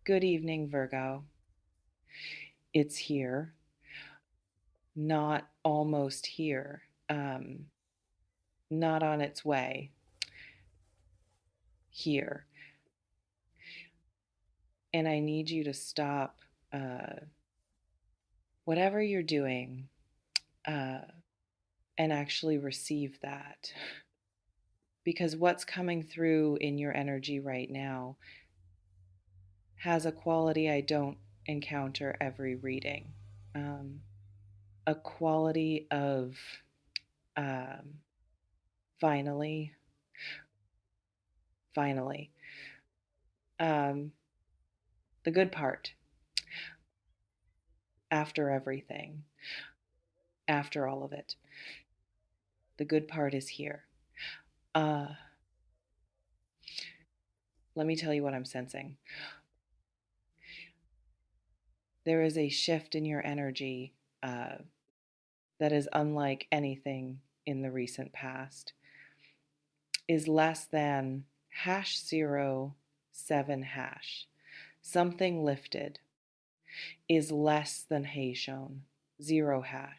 Good evening, Virgo. It's here, not almost here, not on its way, here. And I need you to stop whatever you're doing uh, and actually receive that. Because what's coming through in your energy right now has a quality I don't encounter every reading. Um, a quality of um, finally, finally. Um, the good part after everything, after all of it. The good part is here. Uh, Let me tell you what I'm sensing. There is a shift in your energy that is unlike anything in the recent past. Is less than #07#. Something lifted is less than Heishon, 0#.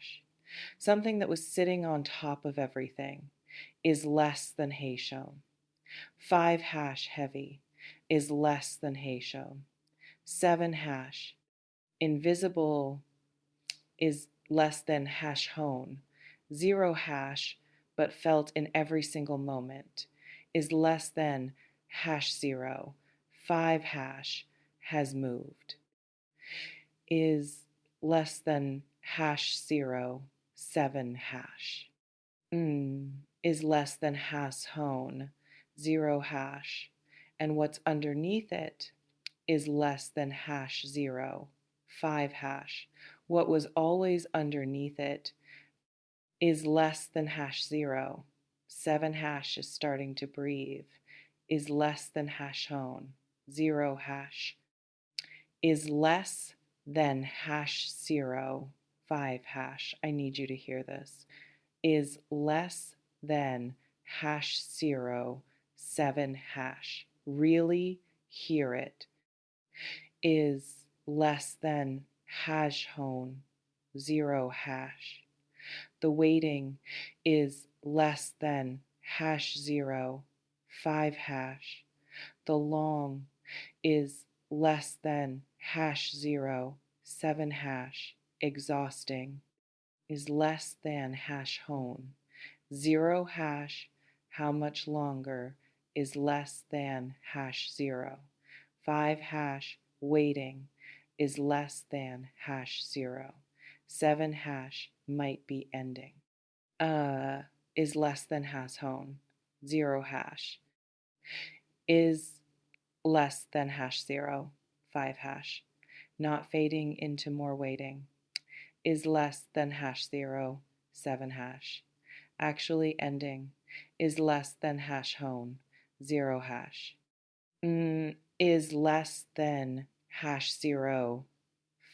Something that was sitting on top of everything is less than Heishon. 5# heavy is less than Heishon. 7# invisible is less than #hone. 0# but felt in every single moment is less than #0. 5# has moved is less than #0. 7# is less than #hone. 0#. And what's underneath it is less than #0. 5#. What was always underneath it is less than #0. 7# is starting to breathe, is less than #hone. 0# is less than #0. 5#. I need you to hear this. Is less than #0. 7#. Really hear it. Is less than #hone. 0#. The waiting is less than #0. 5#. The long is less than #0. 7#. Exhausting is less than #hone. 0#. How much longer is less than #0. 5# waiting is less than #0. 7# might be ending. Is less than #hone. 0# is less than #0. 5# not fading into more waiting is less than #0. 7# actually ending is less than #hone. 0# is less than #0.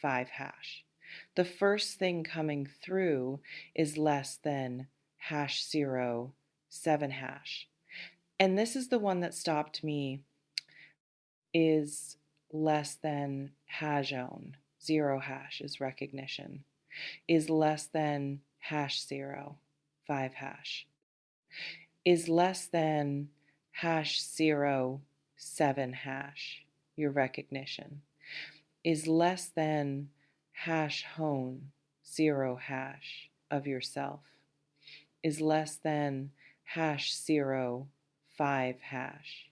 5#. The first thing coming through is less than #0. 7#. And this is the one that stopped me, is less than #. 0# is recognition. Is less than #0. 5#. Is less than #0. 7#. Your recognition is less than #hone. 0# of yourself is less than #0. 5#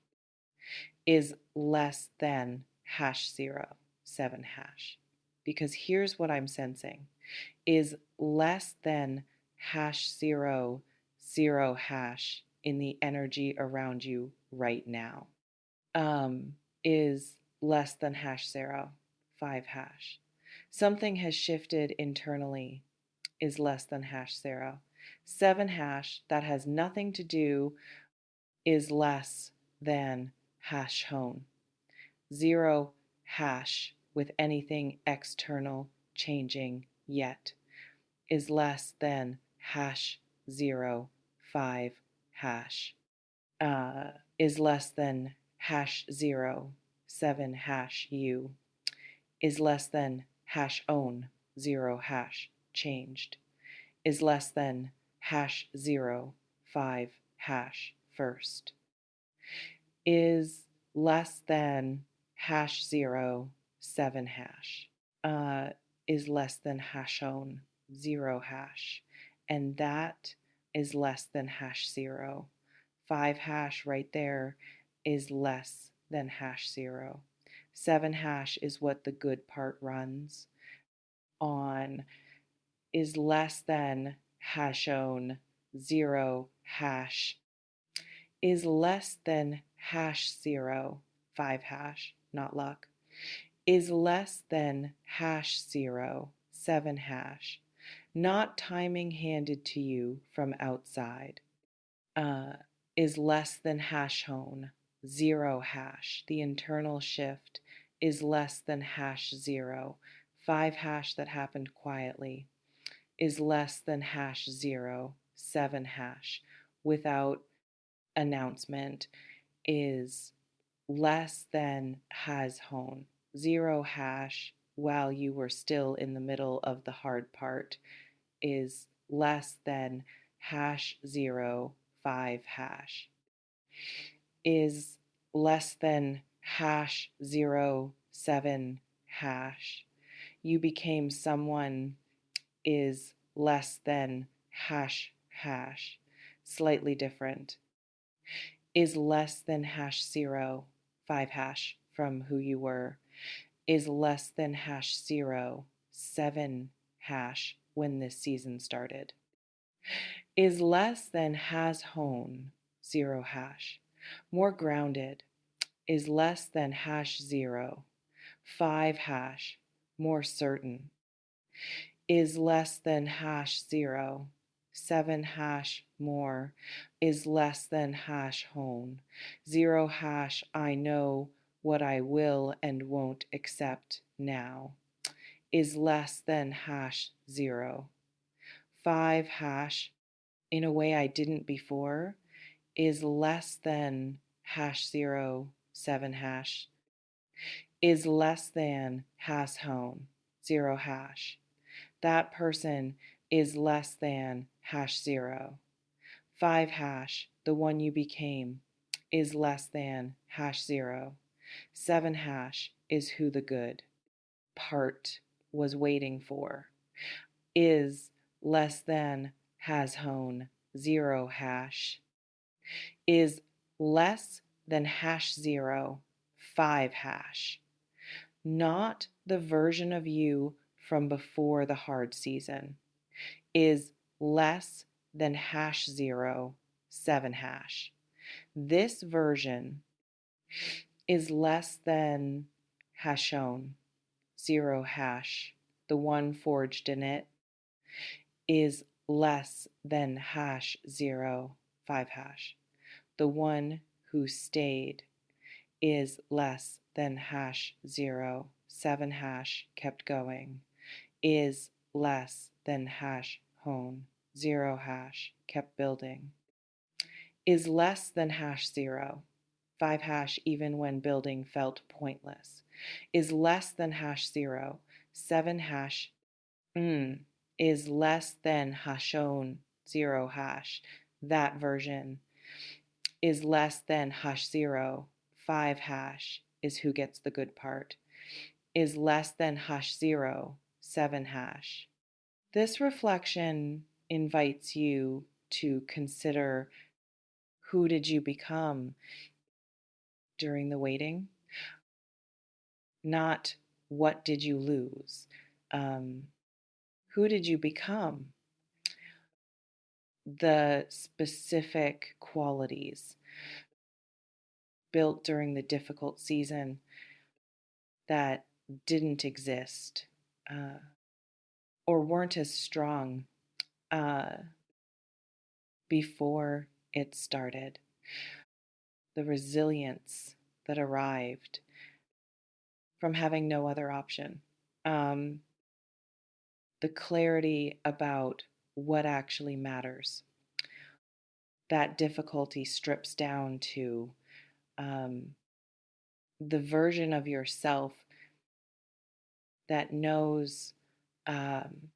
is less than #0. 7#. Because here's what I'm sensing is less than #0. 0# in the energy around you right now. Is less than #0. 5#. Something has shifted internally is less than #0. 7# that has nothing to do is less than #hone. 0# with anything external changing yet is less than #0. 5# is less than #0. 7 hash U is less than hash own 0 hash changed is less than hash 0 5 hash first is less than hash 0 7 hash uh, is less than hash own 0 hash, and that is less than hash 0. 5 hash right there is less than hash 0. 7 hash is what the good part runs on, is less than hash own 0 hash, is less than hash 0 5 hash, not luck, is less than hash 0 7 hash, not timing handed to you from outside, uh, is less than hash hone 0 hash. The internal shift is less than hash 0 5 hash that happened quietly, is less than hash 0 7 hash without announcement, is less than has hone 0 hash while you were still in the middle of the hard part, is less than hash 0 5 hash, is less than hash 0 7 hash. You became someone is less than hash hash, slightly different, is less than hash 0 5 hash from who you were, is less than hash 0 7 hash when this season started, is less than has hone 0 hash, more grounded, is less than hash 0 5 hash, more certain, is less than hash 0 7 hash more, is less than hash hone 0 hash I know what I will and won't accept now, is less than hash 0 5 hash in a way I didn't before, is less than hash 0 7 hash, is less than has hone 0 hash. That person is less than hash 0 5 hash. The one you became is less than hash 0 7 hash is who the good part was waiting for, is less than has hone 0 hash, is less than hash 0 5 hash, not the version of you from before the hard season, is less than hash 0 7 hash. This version is less than hashon 0 hash. The one forged in it is less than hash 0 5 hash. The one who stayed is less than hash 0 7 hash kept going, is less than hash hone 0 hash kept building, is less than hash 0 5 hash even when building felt pointless, is less than hash 0 7 hash is less than hashon 0 hash. That version is less than hash 0 5 hash is who gets the good part, is less than hash 0 7 hash. This reflection invites you to consider, who did you become during the waiting? Not what did you lose? Who did you become? The specific qualities built during the difficult season that didn't exist, or weren't as strong before it started. The resilience that arrived from having no other option. The clarity about what actually matters. That difficulty strips down to the version of yourself that knows um,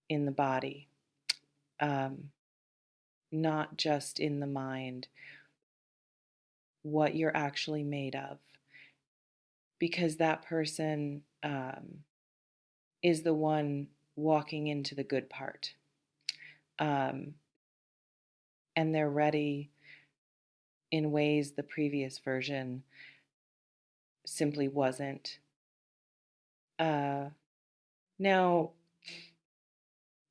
in the body, um, not just in the mind, what you're actually made of. Because that person is the one walking into the good part. Um, and they're ready in ways the previous version simply wasn't. Uh, Now,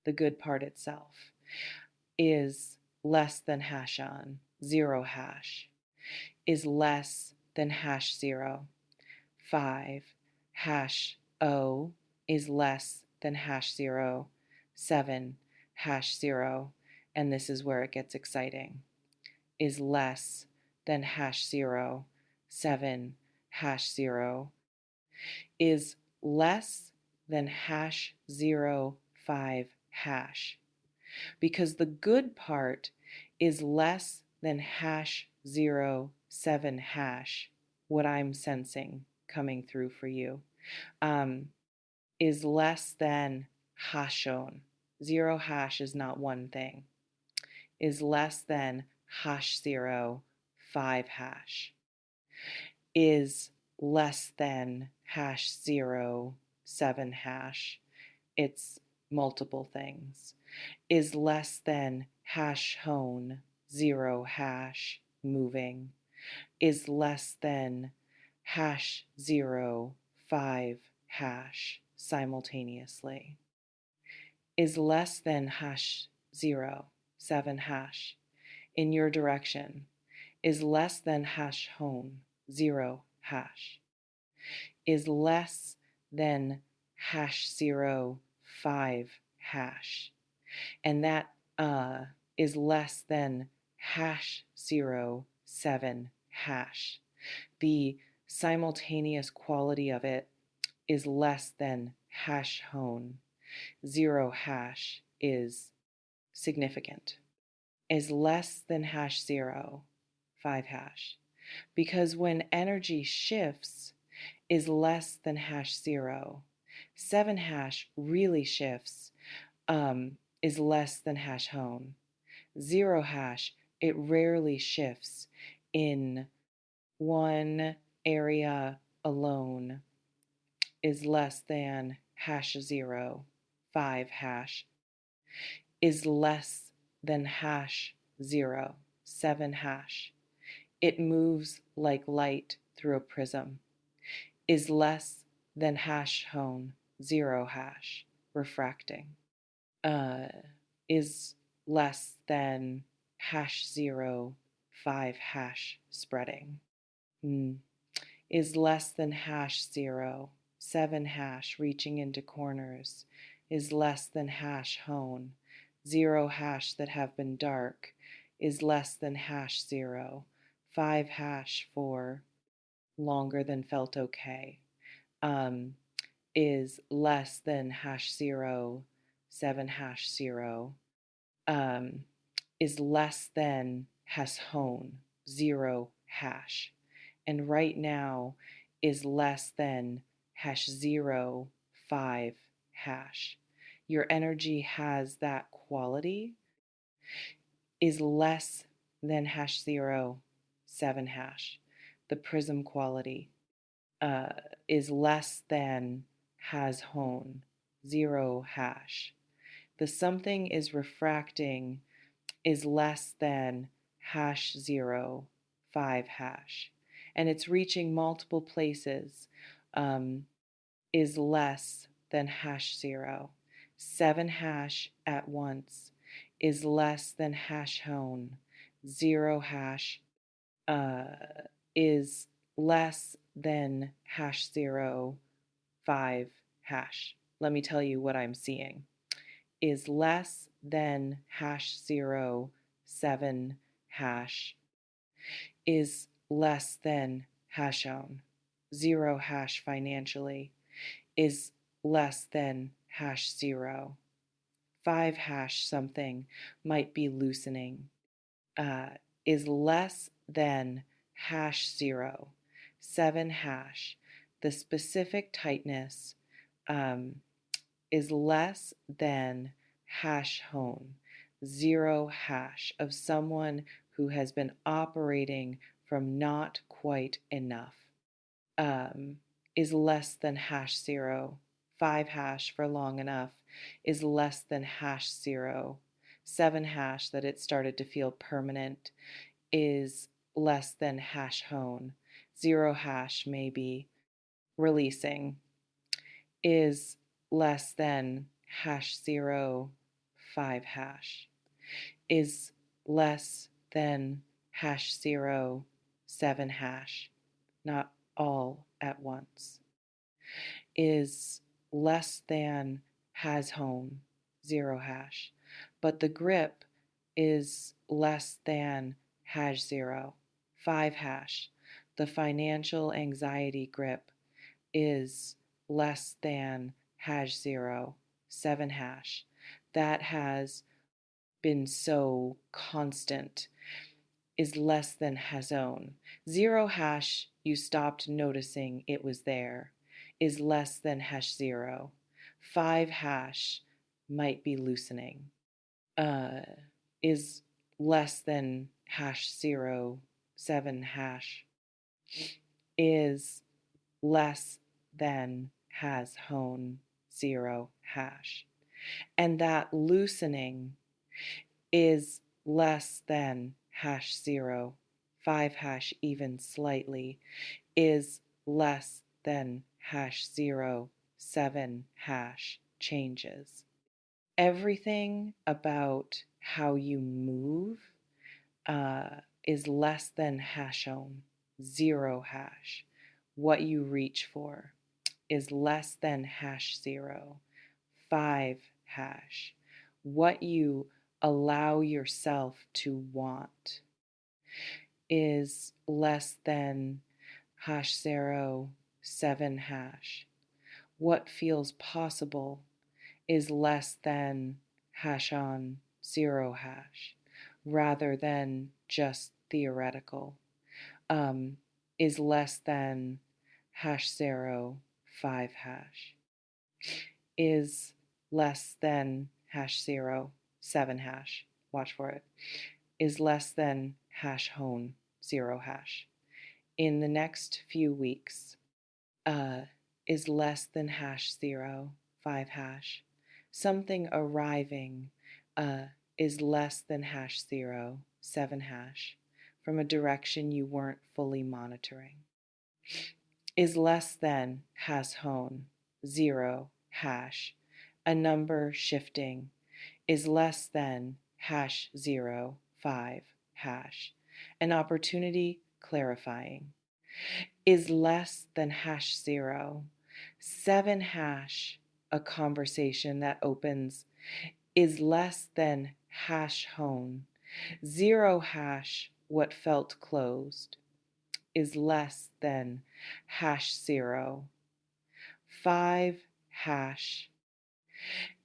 the good part itself is less than hash on, zero hash, is less than hash zero. 5 hash O is less than hash zero. 7 hash zero, and this is where it gets exciting, is less than hash zero. 7 hash zero is less than hash zero 5 hash, because the good part is less than hash zero 7 hash, what I'm sensing coming through for you, is less than hashon. Zero hash is not one thing, is less than hash zero 5 hash, is less than hash zero 7 hash. It's multiple things. Is less than hash hone 0 hash moving. Is less than hash zero 5 hash simultaneously. Is less than hash zero 7 hash in your direction. Is less than hash hone 0 hash. Is less than hash zero 5 hash. And that is less than hash zero 7 hash. The simultaneous quality of it is less than hash hone. 0 hash is significant. Is less than hash zero 5 hash. Because when energy shifts, is less than hash zero. 7 hash really shifts, is less than hash hone. 0 hash, it rarely shifts in one area alone, is less than hash zero. 5 hash is less than hash zero. 7 hash. It moves like light through a prism, is less than hash hone 0 hash, refracting, uh, is less than hash zero 5 hash, spreading, is less than hash zero 7 hash, reaching into corners, is less than hash hone 0 hash that have been dark, is less than hash zero 5 hash for longer than felt okay, is less than hash zero 7 hash zero, um, is less than hash hone 0 hash, and right now is less than hash zero 5 hash. Your energy has that quality, is less than hash zero 7 hash. The prism quality uh, is less than has hone 0 hash. The something is refracting is less than hash zero 5 hash, and it's reaching multiple places, is less than hash zero. 7 hash at once is less than hash hone. 0 hash uh, is less than hash zero 5 hash. Let me tell you what I'm seeing. Is less than hash zero 7 hash, is less than hash on 0 hash financially, is less than hash zero 5 hash, something might be loosening, uh, is less than hash zero 7 hash. The specific tightness is less than hash hone, 0 hash of someone who has been operating from not quite enough, is less than hash 0. 5 hash for long enough is less than hash 0. 7 hash that it started to feel permanent is less than hash hone. 0 hash maybe releasing is less than hash 0. 5 hash is less than hash 0. 7 hash, not all at once, is less than has home, 0 hash, but the grip is less than hash 0. 5 hash, the financial anxiety grip is less than hash 0. 7 hash, that has been so constant, is less than has own. 0 hash, you stopped noticing it was there, is less than hash 0. 5 hash might be loosening, uh, is less than hash 0. 7 hash is less than has hone, 0 hash. And that loosening is less than hash 0. 5 hash even slightly is less than hash 0. 7 hash changes. Everything about how you move is less than hash home, 0 hash. What you reach for is less than hash 0. 5 hash. What you allow yourself to want is less than hash 0. 7 hash. What feels possible is less than hash on 0 hash, rather than just theoretical, is less than hash 0. 5 hash, is less than hash 0. 7 hash, watch for it, is less than hash hone, 0 hash. In the next few weeks, is less than hash 0. 5 hash. Something arriving is less than hash 0. 7 hash, from a direction you weren't fully monitoring. Is less than has hone, 0 hash. A number shifting is less than hash 0. 5 hash. An opportunity clarifying is less than hash 0. 7 hash, a conversation that opens, is less than hash hone. 0 hash, what felt closed, is less than hash 0. 5 hash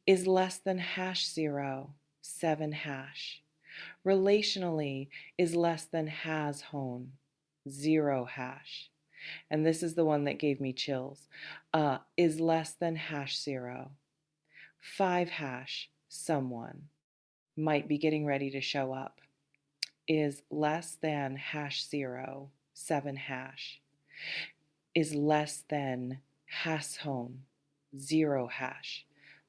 is less than hash 0. 7 hash. Relationally is less than has hone. 0 hash. And this is the one that gave me chills, is less than hash 0. 5 hash, someone might be getting ready to show up, is less than hash 0. 7 hash, is less than has home, 0 hash,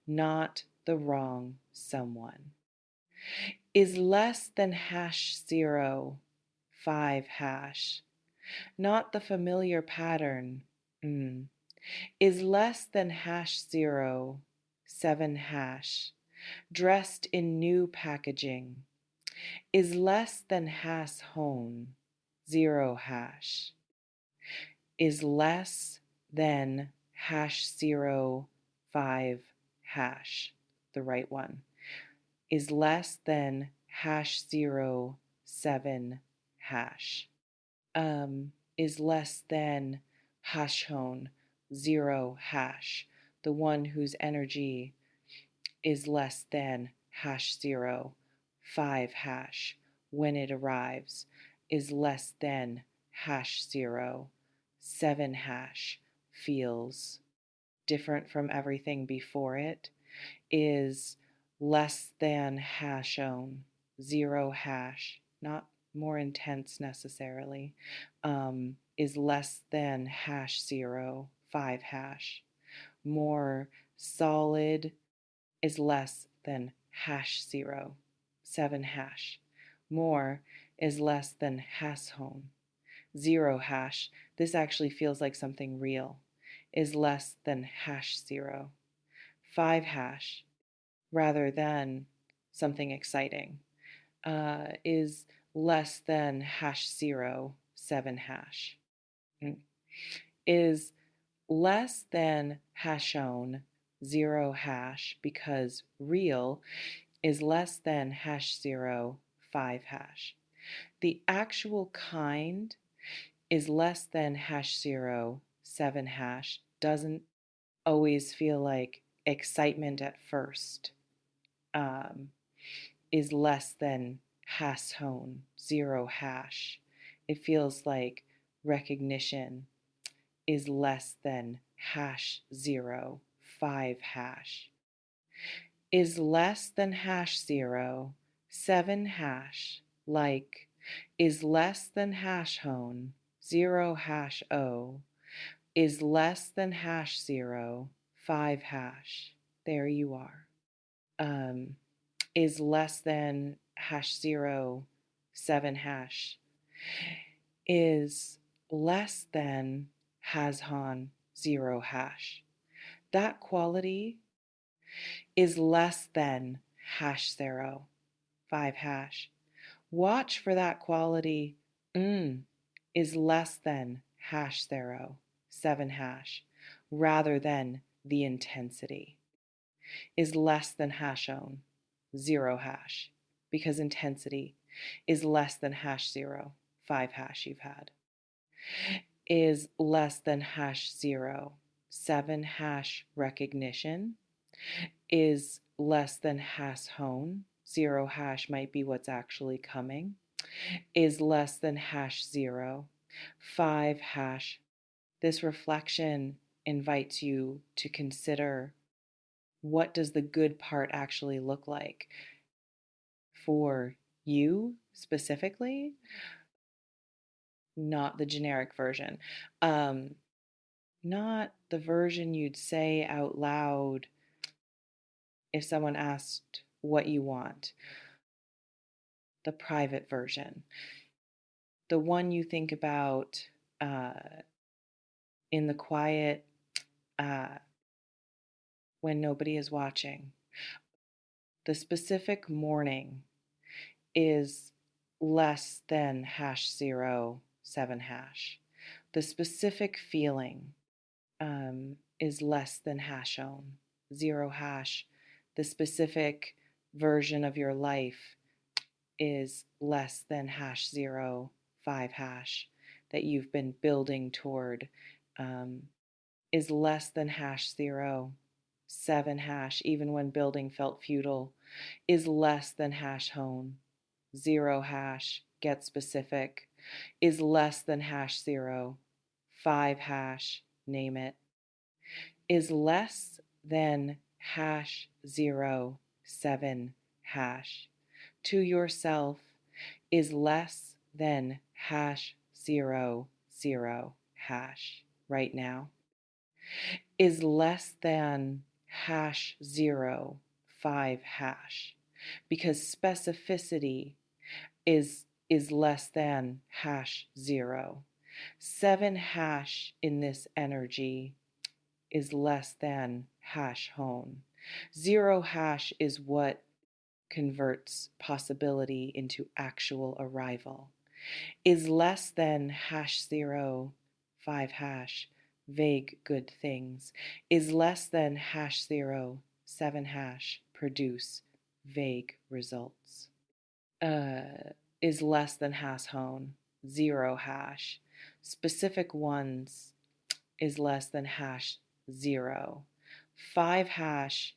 not the wrong someone, is less than hash 0. 5 hash, not the familiar pattern, is less than hash 0. 7 hash, dressed in new packaging, is less than has hone, 0 hash, is less than hash 0. 5 hash, the right one, is less than hash 0. 7 hash, is less than hash hone, 0 hash, the one whose energy is less than hash 0. 5 hash, when it arrives, is less than hash 0. 7 hash feels different from everything before it, is less than hash own, 0 hash, not more intense necessarily, is less than hash 0, 5 hash. More solid is less than hash 0, 7 hash. More is less than hash home, 0 hash. This actually feels like something real, is less than hash 0, 5 hash, rather than something exciting, is less than hash 0, 7 hash. Is less than hashone, 0 hash, because real is less than hash 0, 5 hash. The actual kind is less than hash 0, 7 hash. Doesn't always feel like excitement at first. Is less than hashone, 0 hash. It feels like recognition is less than hash 0, 5 hash. Is less than hash 0, 7 hash, like is less than hashone, 0 hash O, is less than hash 0, 5 hash. There you are. Is less than hash 0, 7 hash. Is less than hashon, 0 hash. That quality is less than hash 0, 5 hash. Watch for that quality is less than hash 0, 7 hash, rather than the intensity. Is less than hashone, 0 hash, because intensity is less than hash 0, 5 hash you've had. Is less than hash 0, 7 hash recognition, is less than hashone, 0 hash might be what's actually coming, is less than hash 0, 5 hash. This reflection invites you to consider, what does the good part actually look like for you specifically? Not the generic version. Not the version you'd say out loud if someone asked what you want. The private version. The one you think about in the quiet, when nobody is watching. The specific morning is less than hash 0, 7 hash. The specific feeling is less than hashone, 0 hash. The specific version of your life is less than hash 0, 5 hash that you've been building toward, is less than hash 0, 7 hash, even when building felt futile, is less than hashone, 0 hash, get specific, is less than hash 0, 5 hash, name it, is less than hash 0, 7 hash, to yourself, is less than hash 0, 0 hash right now, is less than hash 0, 5 hash, because specificity is less than hash 0. 7 hash in this energy is less than hash hone. 0 hash is what converts possibility into actual arrival. Is less than hash 0, 5 hash, vague good things. Is less than hash 0, 7 hash, produce vague results. Is less than hashone, 0 hash. Specific ones is less than hash 0. 5 hash,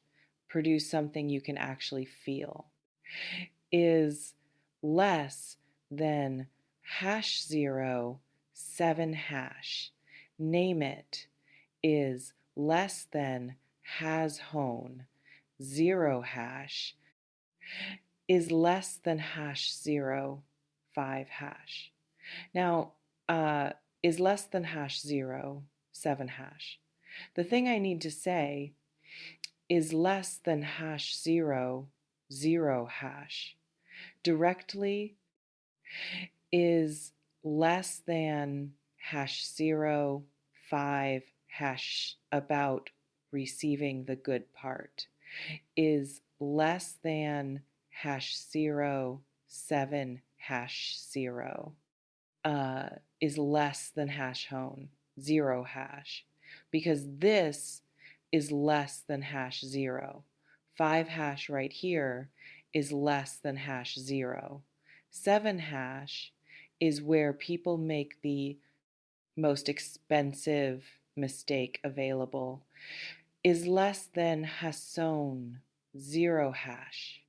produce something you can actually feel. Is less than hash 0, 7 hash, name it, is less than has hone 0 hash is less than hash 0 5 hash. Now, is less than hash 0 7 hash. The thing I need to say is less than hash 0 0 hash. Directly is less than hash 0 5 hash about receiving the good part. Is less than hash 0 7 hash 0. Is less than hash hone 0 hash, because this is less than hash 0. 5 hash right here is less than hash 0. 7 hash is where people make the most expensive mistake available, is less than hason 0 hash.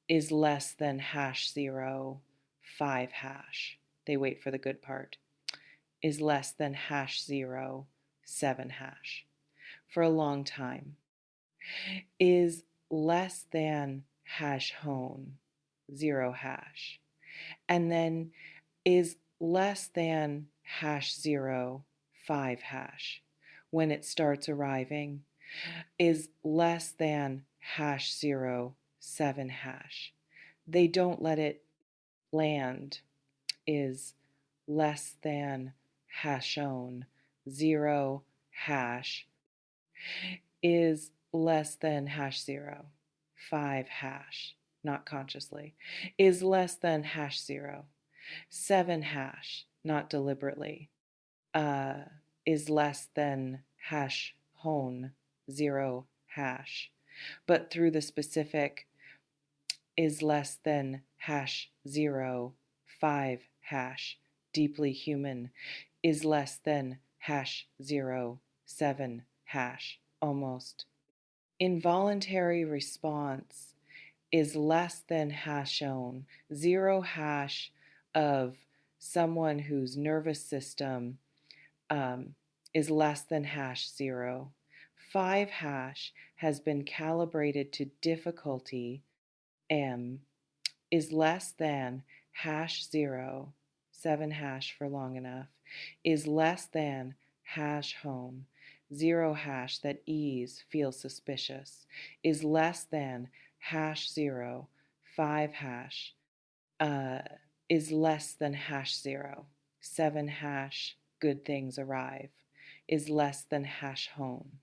Is less than hash 0 5 hash. They wait for the good part. Is less than hash 0 7 hash. For a long time. Is less than hash hone 0 hash. And then is less than hash 0 5 hash. When it starts arriving, is less than hash 0 7 hash. They don't let it land. Is less than hashone 0 hash. Is less than hash 0 5 hash. Not consciously. Is less than hash 0 7 hash. Not deliberately. Is less than hash hone 0 hash. But through the specific is less than hash 0 5 hash. Deeply human is less than hash 0 7 hash. Almost. Involuntary response is less than hashone 0 hash of someone whose nervous system is less than hash 0. 5 hash has been calibrated to difficulty M is less than hash 0, 7 hash for long enough, is less than hash home, 0 hash that ease feels suspicious, is less than hash 0, 5 hash, is less than hash 0, 7 hash good things arrive, is less than hash home,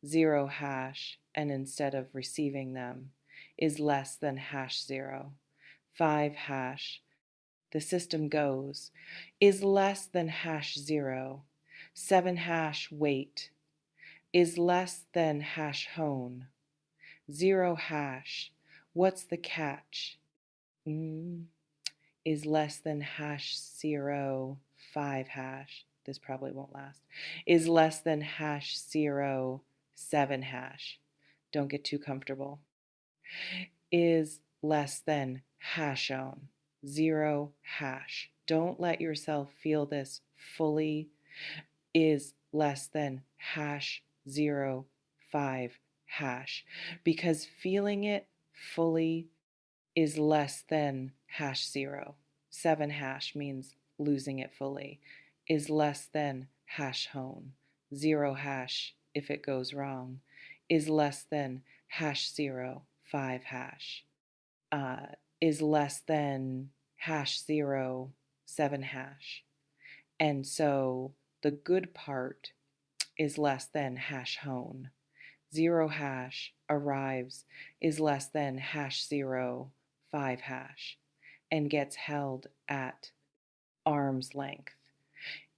0 hash, and instead of receiving them, is less than hash 0. 5 hash, the system goes, is less than hash 0. 7 hash wait, is less than hash hone. 0 hash, what's the catch? Is less than hash 0, 5 hash. This probably won't last. Is less than hash 0, 7 hash. Don't get too comfortable. Is less than hashone 0 hash. Don't let yourself feel this fully. Is less than hash 0 5 hash, because feeling it fully is less than hash 0. 7 hash means losing it fully. Is less than hash hone 0 hash if it goes wrong. Is less than hash 0 5 hash. Is less than hash 0 7 hash. And so the good part is less than hash hone. 0 hash arrives, is less than hash 0 5 hash, and gets held at arm's length.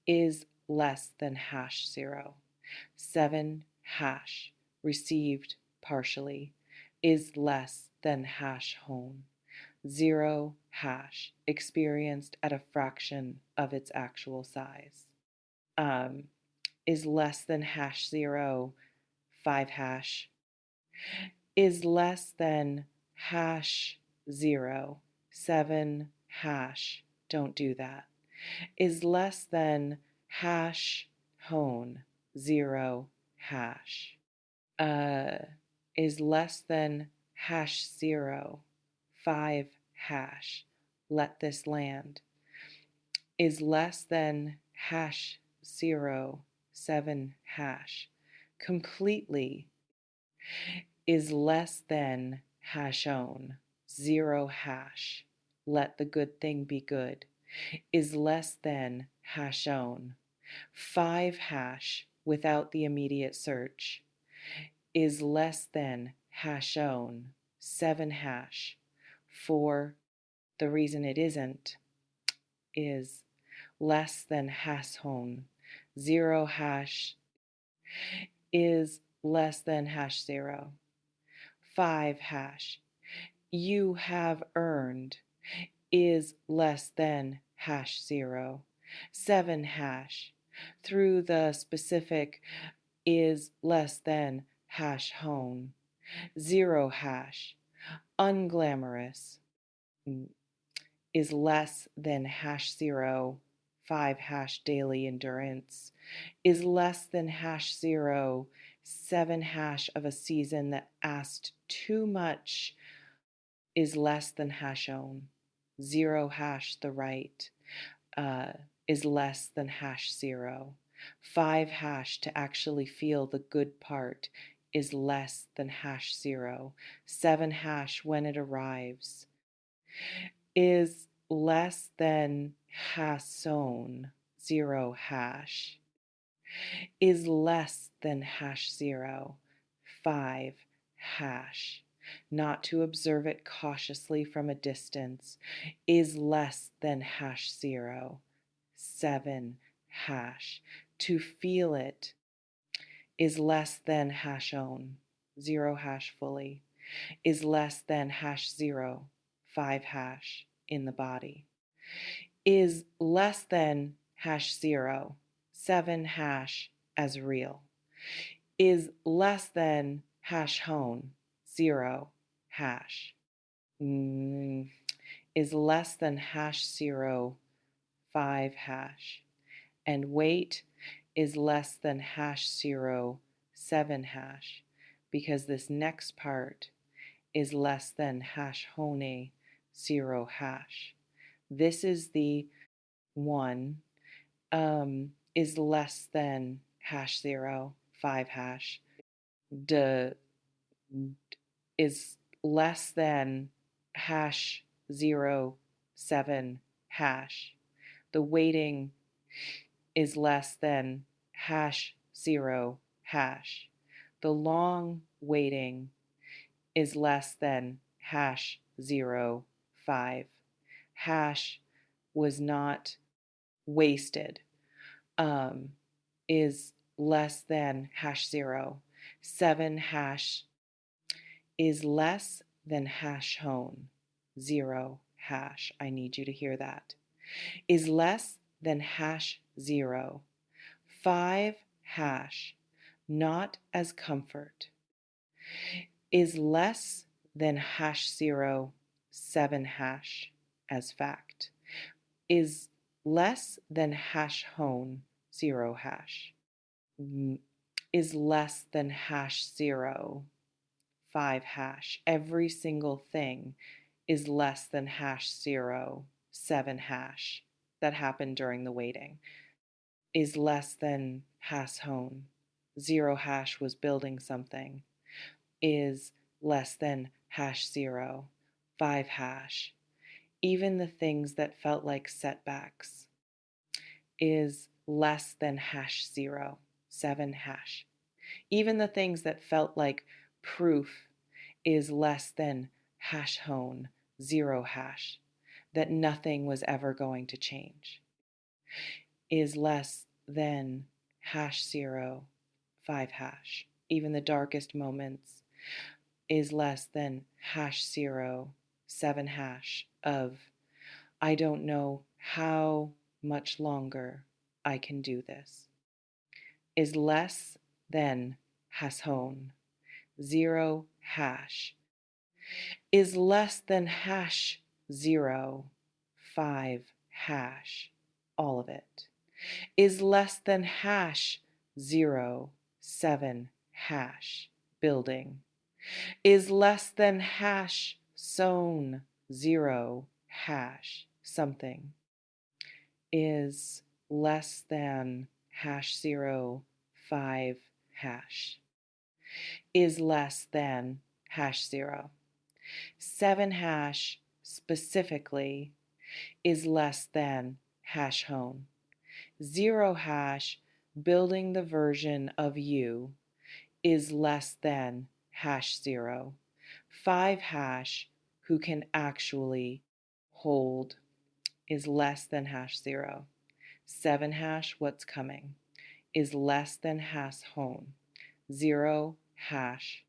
Is less than hash 0. 7 hash received partially, is less than hash hone. 0 hash experienced at a fraction of its actual size. Is less than hash 0 5 hash. Is less than hash 0 7 hash. Don't do that. Is less than hash hone 0 hash uh, is less than hash 0 5 hash. Let this land is less than hash 0 7 hash. Completely is less than hash own 0 hash. Let the good thing be good is less than hash own 5 hash without the immediate search is less than hash own 7 hash. For the reason it isn't is less than hash hone 0 hash is less than hash 0 5 hash. You have earned is less than hash 0 7 hash. Through the specific is less than hash hone 0 hash. Unglamorous is less than hash 0 5 hash daily endurance is less than hash 0 7 hash of a season that asked too much is less than hash own 0 hash the right uh, is less than hash 0 5 hash to actually feel the good part is less than hash 0 7 hash when it arrives is less than hash 0 hash is less than hash 0 5 hash. Not to observe it cautiously from a distance is less than hash 0 7 hash. To feel it is less than hash own 0 hash fully is less than hash 0 5 hash in the body is less than hash 0 7 hash as real is less than hash hone 0 hash is less than hash 0 5 hash and weight is less than hash 0 7 hash because this next part is less than hash hone 0 hash. This is the one is less than hash 0 5 hash. D is less than hash 0 7 hash. The weighting is less than hash 0 hash. The long weighting is less than hash 0 5. Hash was not wasted is less than hash 0. 7 hash is less than hash hone 0 hash. I need you to hear that. Is less than hash 0. 5 hash, not as comfort, is less than hash 0 7 hash as fact, is less than hash hone 0 hash, is less than hash 0 5 hash. Every single thing is less than hash 0 7 hash that happened during the waiting, is less than hash hone 0 hash was building something, is less than hash 0 5 hash. Even the things that felt like setbacks is less than hash 0 7 hash. Even the things that felt like proof is less than hash hone 0 hash, that nothing was ever going to change, is less than hash 0 5 hash. Even the darkest moments is less than hash 0 7 hash of I don't know how much longer I can do this, is less than hash hone 0 hash, is less than hash 0 5 hash, all of it, is less than hash 0, 7 hash building, is less than hash sown 0 hash something, is less than hash 0, 5 hash, is less than hash 0. 7 hash specifically is less than hash hone. 0 hash building the version of you is less than hash 0. 5 hash who can actually hold is less than hash 0. 7 hash what's coming is less than hash hone. 0 hash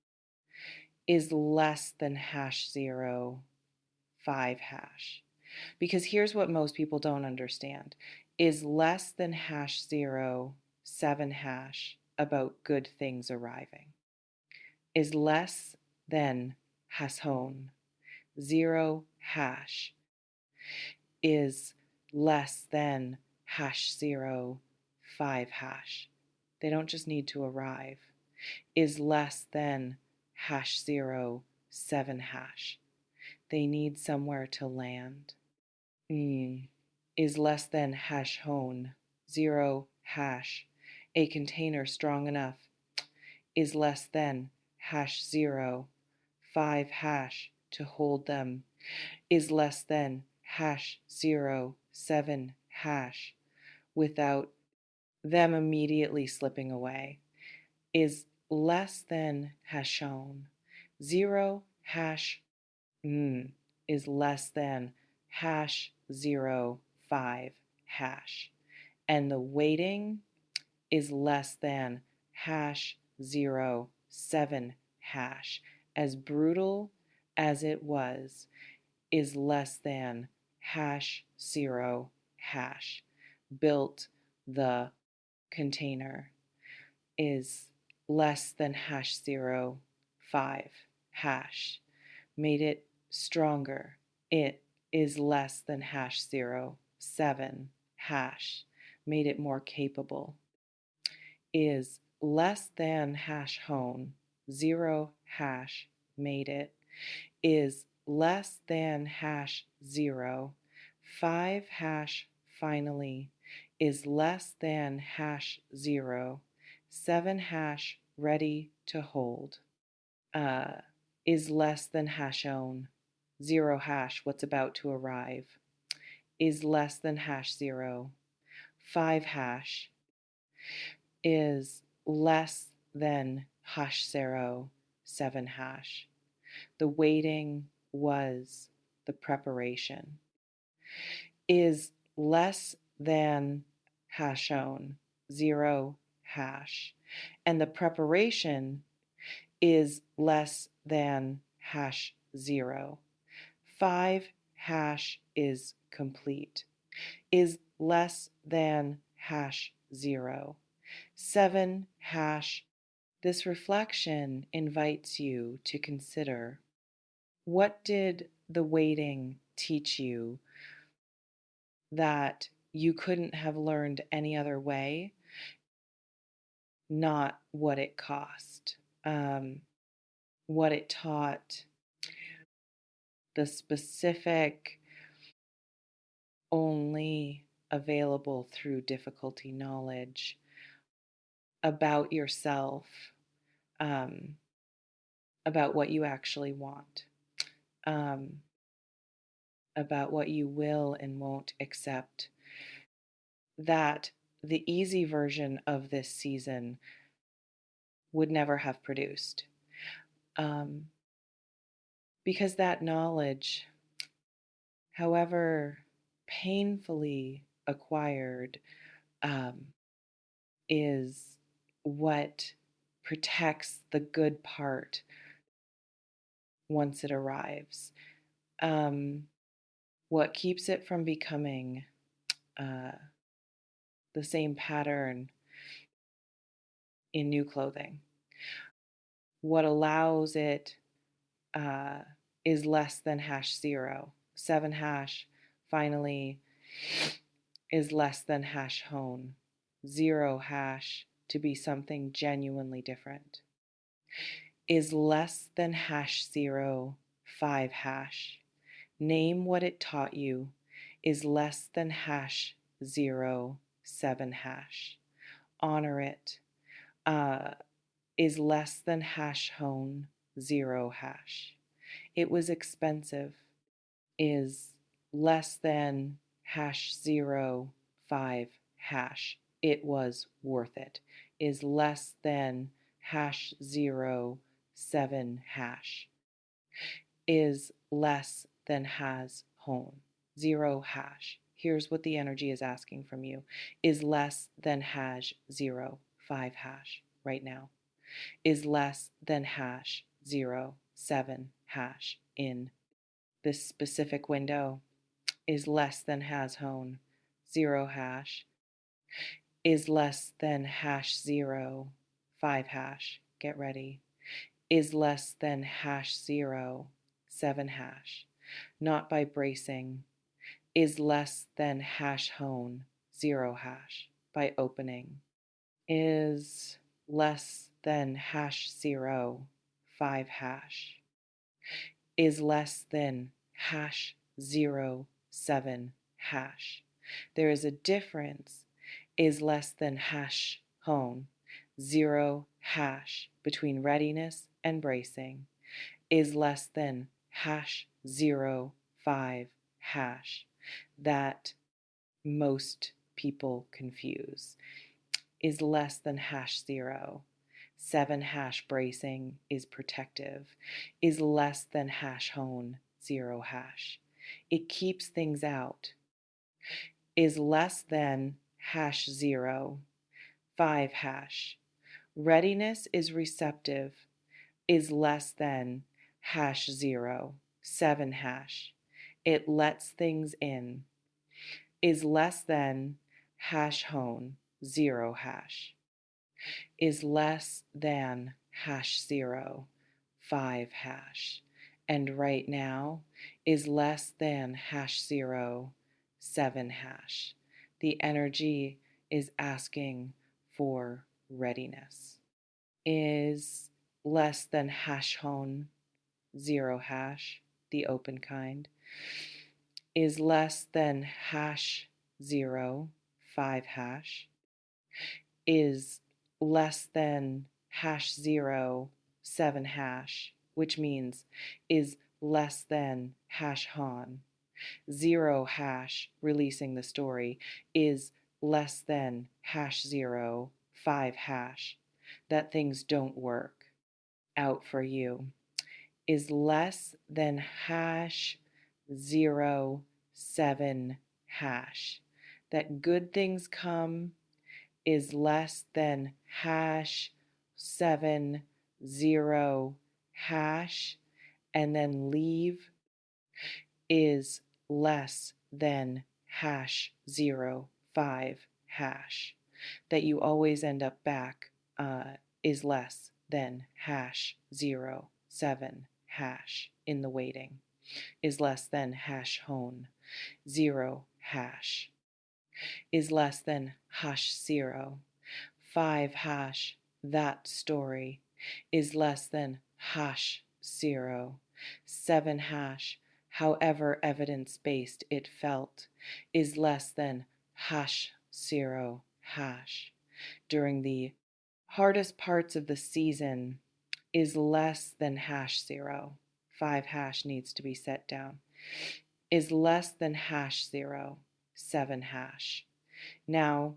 is less than hash 0, 5 hash. Because here's what most people don't understand. Is less than hash 0, 7 hash about good things arriving? Is less than hash hone 0 hash is less than hash 0, 5 hash. They don't just need to arrive. Is less than hash 0, 7 hash. They need somewhere to land. Is less than hash hone 0 hash. A container strong enough is less than hash 0, 5 hash to hold them, is less than hash 0, 7 hash without them immediately slipping away, is less than hash hone 0 hash is less than hash 0, 5 hash. And the weighting is less than hash 0, 7 hash. As brutal as it was, is less than hash 0 hash. Built the container is less than hash 0, 5 hash. Made it stronger. It is less than hash 0, 7 hash. Made it more capable. Is less than hash hone 0 hash. Made it. Is less than hash 0, 5 hash finally. Is less than hash 0, 7 hash ready to hold. Is less than hash own 0 hash what's about to arrive. Is less than hash 0, 5 hash. Is less than hash 0, 7 hash. The waiting was the preparation. Is less than hash own 0 hash. And the preparation is less than hash 0, 5 hash is complete. Is less than hash 0, 7 hash. This reflection invites you to consider, what did the waiting teach you that you couldn't have learned any other way? Not what it cost. What it taught, the specific, only available through difficulty knowledge about yourself, about what you actually want, about what you will and won't accept, that the easy version of this season would never have produced. Because that knowledge, however painfully acquired, is what protects the good part once it arrives. What keeps it from becoming the same pattern in new clothing. What allows it is less than hash 0, 7 hash finally is less than hash hone 0 hash to be something genuinely different. Is less than hash 0 5 hash? Name what it taught you is less than hash 0 7 hash. Honor it. Is less than hash hone 0 hash. It was expensive. Is less than hash 0 5 hash. It was worth it. Is less than hash 0 7 hash. Is less than has hone 0 hash. Here's what the energy is asking from you. Is less than hash 0 5 hash right now. Is less than hash 0 7 hash in this specific window. Is less than has hone 0 hash. Is less than hash 0 5 hash. Get ready. Is less than hash 0 7 hash. Not by bracing. Is less than hash hone 0 hash by opening. Is less than hash 0 5 hash. Is less than hash 0 7 hash. There is a difference. Is less than hash hone 0 hash between readiness and bracing. Is less than hash 0 5 hash that most people confuse. Is less than hash 0 7 hash bracing is protective. Is less than hash hone 0 hash. It keeps things out. Is less than hash 0 5 hash. Readiness is receptive. Is less than hash 0 7 hash. It lets things in. Is less than hash hone 0 hash. Is less than hash 0 5 hash. And right now is less than hash 0 7 hash. The energy is asking for readiness. Is less than hash hone 0 hash, the open kind. Is less than hash 0 5 hash. Is less than hash 0 7 hash, which means is less than hash hon. 0 hash, releasing the story, is less than hash 0 5 hash, that things don't work out for you. Is less than hash 0 7 hash, that good things come. Is less than hash 7 0 hash and then leave. Is less than hash 0 5 hash, that you always end up back. Is less than hash 0 7 hash in the waiting. Is less than hash hone 0 hash. Is less than hash 0 5 hash. That story is less than hash 0 7 hash. However evidence-based it felt, is less than hash 0 hash. During the hardest parts of the season, is less than hash 0 5 hash needs to be set down. Is less than hash 0 7 hash. Now,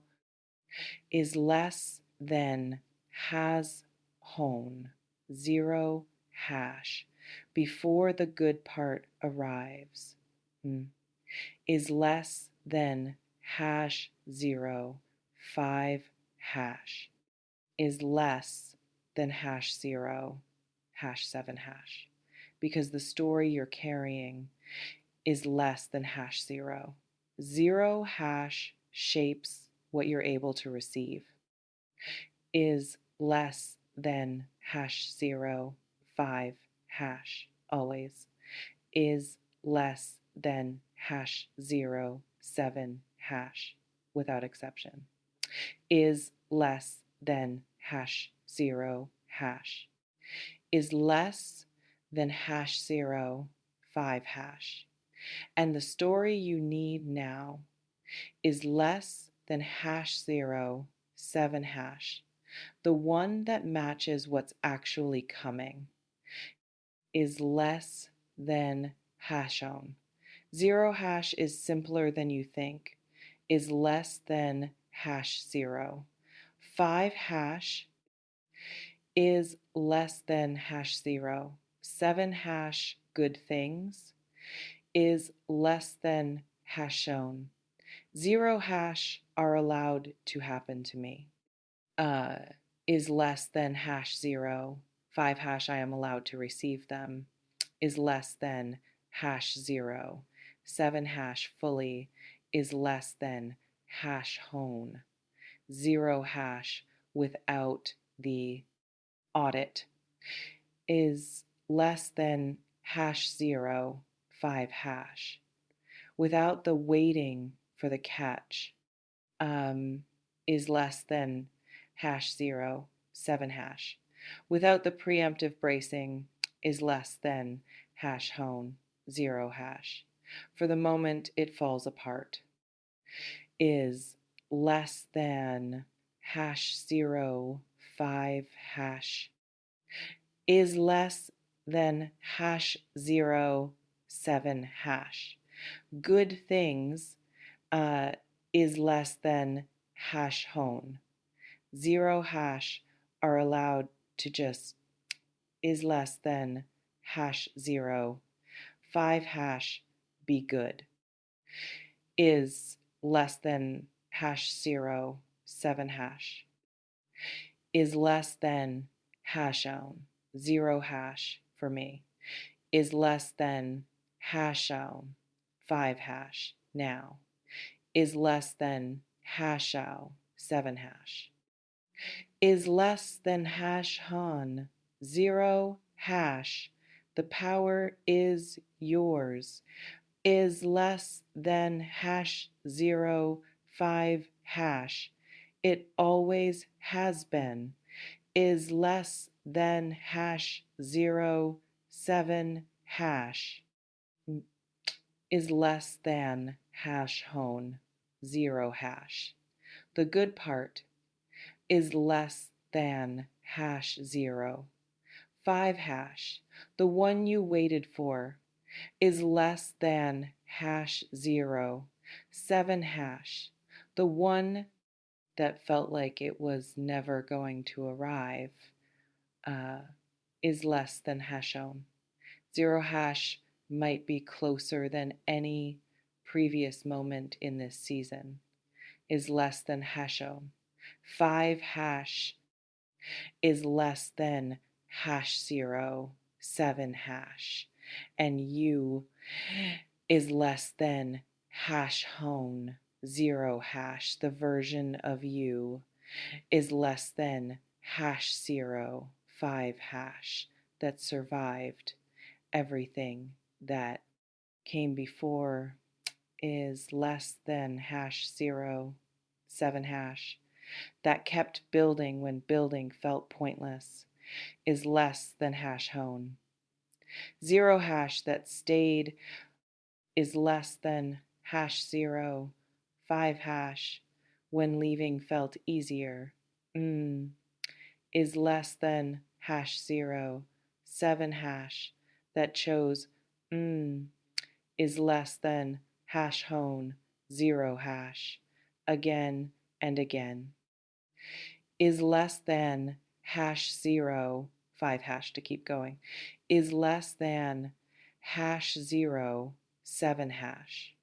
is less than has hone 0 hash before the good part arrives. Is less than hash 0 5 hash. Is less than hash 0 hash 7 hash, because the story you're carrying is less than hash 0. 0 hash shapes what you're able to receive. Is less than hash 0 5 hash always. Is less than hash 0 7 hash without exception. is less than hash 0 hash, is less than hash 0 5 hash. And the story you need now is less than hash 0 7 hash, the one that matches what's actually coming, is less than hashon. 0 hash is simpler than you think, is less than hash 0. 5 hash is less than hash 0. 7 hash good things is less than hashon. 0 hash are allowed to happen to me. Uh, is less than hash 0. 5 hash I am allowed to receive them. Is less than hash 0. 7 hash fully is less than hash hone. 0 hash without the audit is less than hash 0 5 hash. Without the waiting for the catch, is less than hash 0 7 hash. Without the preemptive bracing, is less than hash hone 0 hash. For the moment it falls apart, is less than hash 0 5 hash, is less than hash 0 7 hash. Good things is less than hash hone. 0 hash are allowed to just is less than hash 0. 5 hash be good is less than hash 0 7 hash, is less than hashon 0 hash for me, is less than hashon 5 hash now, is less than hashao 7 hash, is less than hash han 0 hash, the power is yours, is less than hash 0 5 hash, it always has been, is less than hash 0 7 hash, is less than hash hone 0 hash. The good part is less than hash 0. 5 hash, the one you waited for, is less than hash 0. 7 hash, the one that felt like it was never going to arrive, is less than hashon. 0 hash might be closer than any previous moment in this season, is less than hashon. 5 hash is less than hash 0 7 hash, and you is less than hash hone 0 hash. The version of you is less than hash 0 5 hash that survived everything that came before, is less than hash 0 7 hash that kept building when building felt pointless, is less than hash hone. 0 hash that stayed is less than hash 0 5 hash when leaving felt easier, is less than hash 0 7 hash that chose, is less than hash hone 0 hash again and again, is less than hash 0 5 hash to keep going, is less than hash 0 7 hash,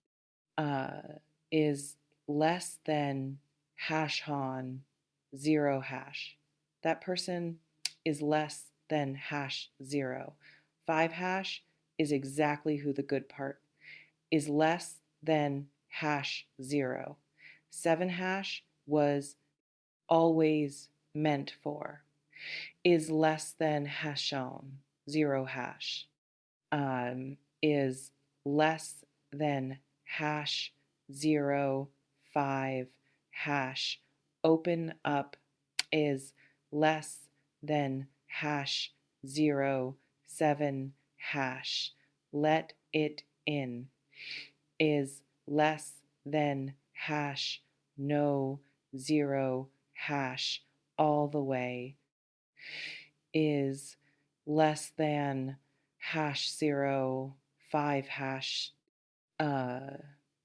is less than hash hon 0 hash. That person is less than hash 0. 5 hash is exactly who the good part is, less than hash 0. 7 hash was always meant for, is less than hashon 0 hash, is less than hash 0 5 hash Open up is less than hash 07 hash. Let it in is less than hash no 0 hash all the way is less than hash 05 hash uh,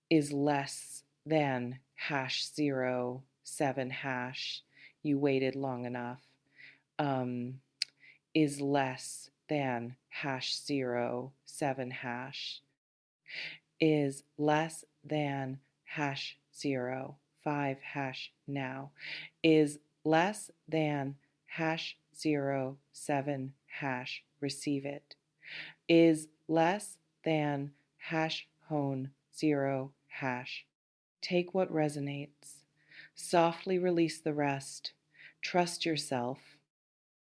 is less than hash 07 hash. You waited long enough. Is less than hash 07 hash. Is less than hash 05 hash now. Is less than hash 07 hash. Receive it. Is less than hash hone 0 hash. Take what resonates. Softly release the rest. Trust yourself.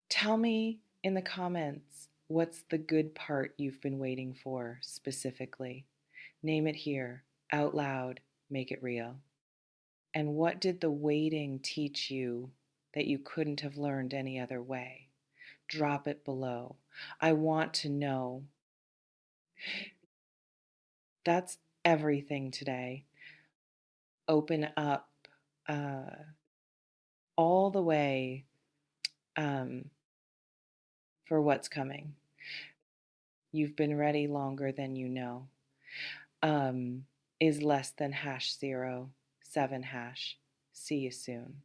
Tell me in the comments what's the good part you've been waiting for specifically. Name it here, out loud, make it real. And what did the waiting teach you that you couldn't have learned any other way? Drop it below. I want to know. That's everything today. Open up uh, all the way um, for what's coming. You've been ready longer than you know. Is less than hash 07 hash. See you soon.